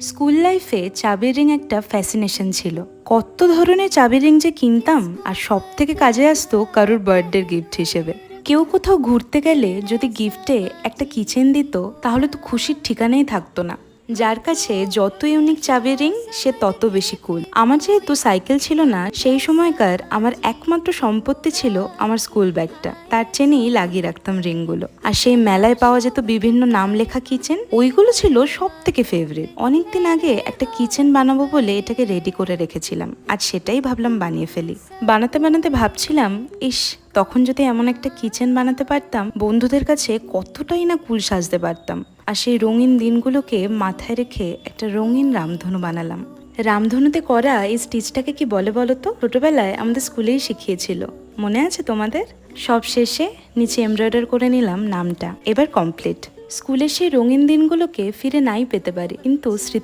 School লাইফে চাবির ring একটা ফ্যাসিনেশন ছিল। কত ধরনের চাবির রিং যে কিনতাম, আর সব থেকে কাজে আসতো কারুর বার্থডে গিফট হিসেবে। কেউ কোথাও ঘুরতে গেলে যদি গিফটে একটা কিচেন দিত, তাহলে তো খুশির ঠিকানাই থাকতো না। যার কাছে যত ইউনিক চাবির রিং, সে তত বেশি কুল। আমার যেহেতু সাইকেল ছিল না, সেই সময়কার আমার একমাত্র সম্পত্তি ছিল আমার স্কুল ব্যাগটা। তার চেনেই লাগিয়ে রাখতাম রিংগুলো। আর সেই মেলায় পাওয়া যেত বিভিন্ন নাম লেখা কিচেন, ওইগুলো ছিল সব থেকে ফেভারিট। অনেকদিন আগে একটা কিচেন বানাবো বলে এটাকে রেডি করে রেখেছিলাম, আজ সেটাই ভাবলাম বানিয়ে ফেলি। বানাতে বানাতে ভাবছিলাম, ইস, তখন যদি এমন একটা কিচেন বানাতে পারতাম, বন্ধুদের কাছে কতটাই না কুল সাজতে পারতাম। আর সেই রঙিন দিনগুলোকে মাথায় রেখে একটা রঙিন রামধনু বানালাম। রামধনুতে করা এই স্টিচটাকে কি বলে বলো তো? ছোটবেলায় আমাদের স্কুলেই শিখিয়েছিল, মনে আছে তোমাদের? সব শেষে নিচে এমব্রয়ডারি করে নিলাম নামটা। এবার কমপ্লিট। স্কুলের সেই রঙিন দিনগুলোকে ফিরে নাই পেতে পারি, কিন্তু স্মৃতি